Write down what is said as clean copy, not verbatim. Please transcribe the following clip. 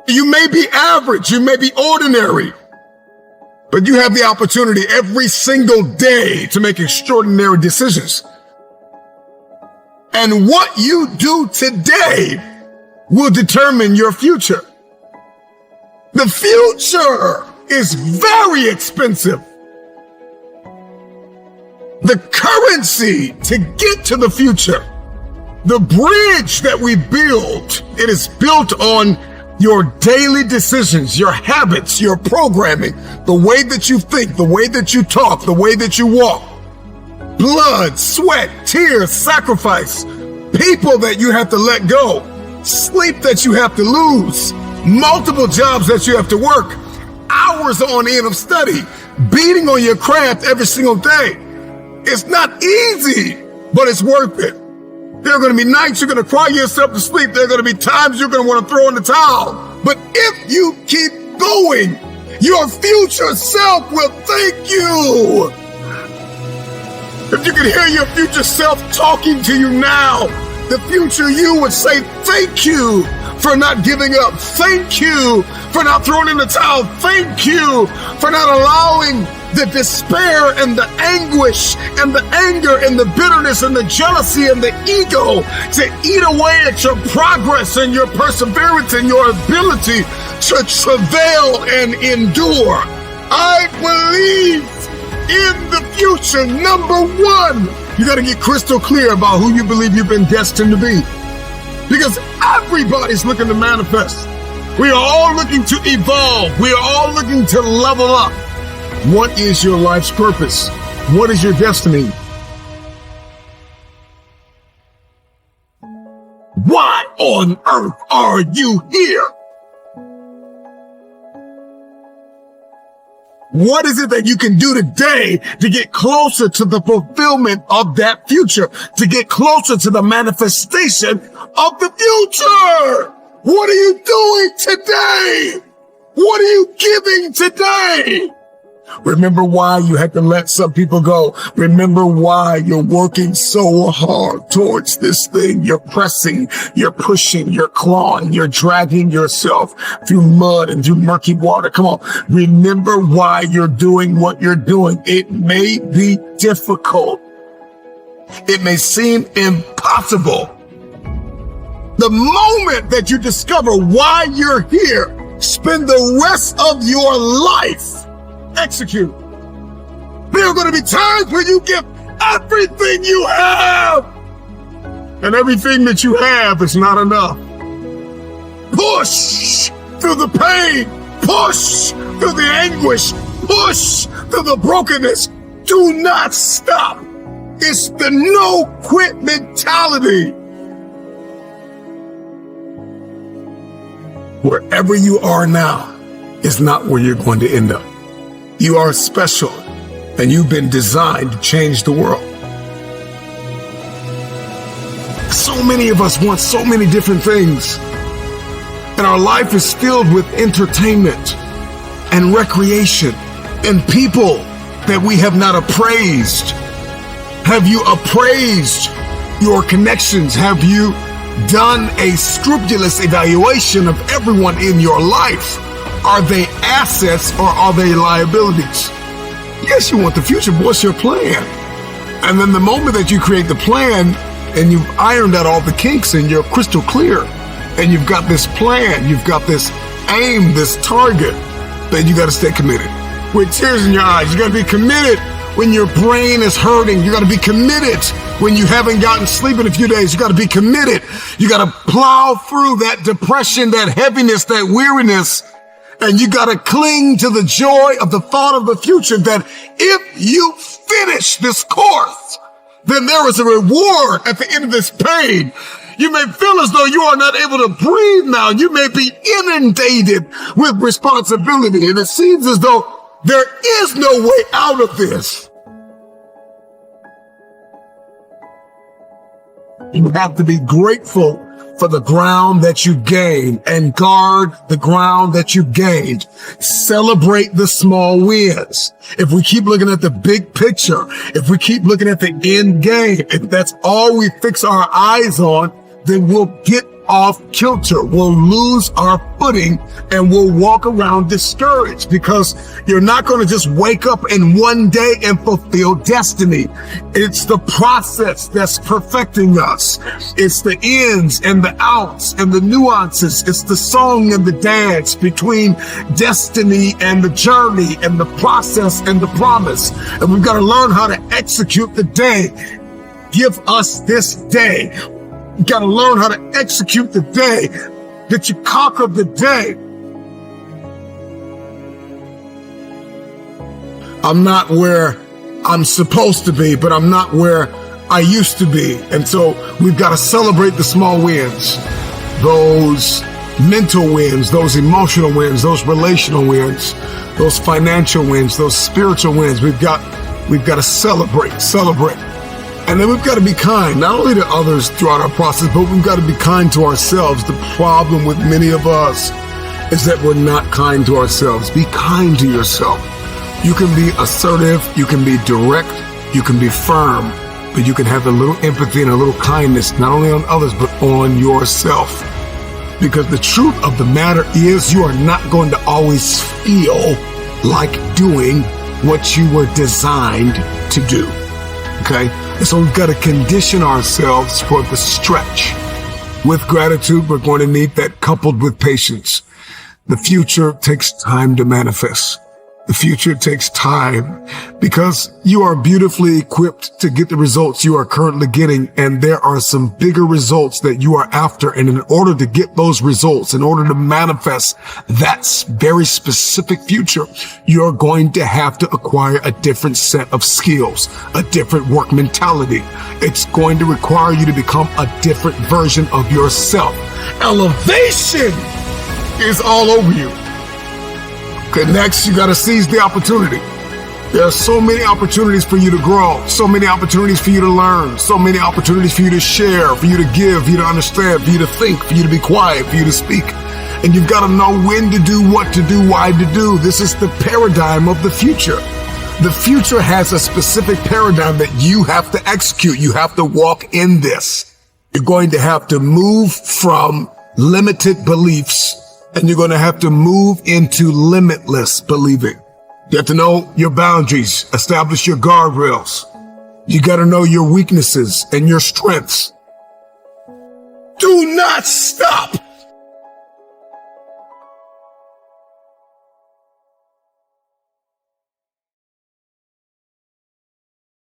You may be average, you may be ordinary, but you have the opportunity every single day to make extraordinary decisions. And what you do today will determine your future. The future is very expensive. The currency to get to the future, the bridge that we build, it is built on your daily decisions, your habits, your programming, the way that you think, the way that you talk, the way that you walk. Blood, sweat, tears, sacrifice, people that you have to let go, sleep that you have to lose, multiple jobs that you have to work, hours on end of study, beating on your craft every single day. It's not easy, but it's worth it. There are going to be nights you're going to cry yourself to sleep. There are going to be times you're going to want to throw in the towel. But if you keep going, your future self will thank you. If you could hear your future self talking to you now, the future you would say, thank you for not giving up. Thank you for not throwing in the towel. Thank you for not allowing the despair and the anguish and the anger and the bitterness and the jealousy and the ego to eat away at your progress and your perseverance and your ability to travail and endure. I believe in the future. Number one, you got to get crystal clear about who you believe you've been destined to be. Because everybody's looking to manifest. We are all looking to evolve. We are all looking to level up. What is your life's purpose? What is your destiny? Why on earth are you here? What is it that you can do today to get closer to the fulfillment of that future, to get closer to the manifestation of the future? What are you doing today? What are you giving today? Remember why you had to let some people go. Remember why you're working so hard towards this thing. You're pressing, you're pushing, you're clawing, you're dragging yourself through mud and through murky water. Come on. Remember why you're doing what you're doing. It may be difficult. It may seem impossible. The moment that you discover why you're here, spend the rest of your life execute. There are going to be times where you give everything you have, and everything that you have is not enough. Push through the pain, push through the anguish, push through the brokenness. Do not stop. It's the no quit mentality. Wherever you are now is not where you're going to end up. You are special, and you've been designed to change the world. So many of us want so many different things, and our life is filled with entertainment and recreation and people that we have not appraised. Have you appraised your connections? Have you done a scrupulous evaluation of everyone in your life? Are they assets or are they liabilities? Yes, you want the future, but what's your plan? And then the moment that you create the plan and you've ironed out all the kinks and you're crystal clear and you've got this plan, you've got this aim, this target, then you got to stay committed. With tears in your eyes, you got to be committed when your brain is hurting. You got to be committed when you haven't gotten sleep in a few days. You got to be committed. You got to plow through that depression, that heaviness, that weariness. And you got to cling to the joy of the thought of the future that if you finish this course, then there is a reward at the end of this pain. You may feel as though you are not able to breathe now. You may be inundated with responsibility, and it seems as though there is no way out of this. You have to be grateful for the ground that you gained and guard the ground that you gained. Celebrate the small wins. If we keep looking at the big picture, if we keep looking at the end game, if that's all we fix our eyes on, then we'll get off kilter. We'll lose our footing and we'll walk around discouraged because you're not going to just wake up in one day and fulfill destiny. It's the process that's perfecting us. It's the ins and the outs and the nuances. It's the song and the dance between destiny and the journey and the process and the promise. And we've got to learn how to execute the day. Give us this day. You got to learn how to execute the day, that you conquer the day. I'm not where I'm supposed to be, but I'm not where I used to be. And so we've got to celebrate the small wins, those mental wins, those emotional wins, those relational wins, those financial wins, those spiritual wins. We've got to celebrate. And then we've got to be kind, not only to others throughout our process, but we've got to be kind to ourselves. The problem with many of us is that we're not kind to ourselves. Be kind to yourself. You can be assertive, you can be direct, you can be firm, but you can have a little empathy and a little kindness, not only on others, but on yourself. Because the truth of the matter is you are not going to always feel like doing what you were designed to do. Okay? And so we've got to condition ourselves for the stretch. With gratitude, we're going to need that coupled with patience. The future takes time to manifest. The future takes time because you are beautifully equipped to get the results you are currently getting. And there are some bigger results that you are after. And in order to get those results, in order to manifest that very specific future, you're going to have to acquire a different set of skills, a different work mentality. It's going to require you to become a different version of yourself. Elevation is all over you. Okay, next, you got to seize the opportunity. There are so many opportunities for you to grow, so many opportunities for you to learn, so many opportunities for you to share, for you to give, for you to understand, for you to think, for you to be quiet, for you to speak. And you've got to know when to do, what to do, why to do. This is the paradigm of the future. The future has a specific paradigm that you have to execute. You have to walk in this. You're going to have to move from limited beliefs and you're going to have to move into limitless believing. You have to know your boundaries, establish your guardrails. You got to know your weaknesses and your strengths. Do not stop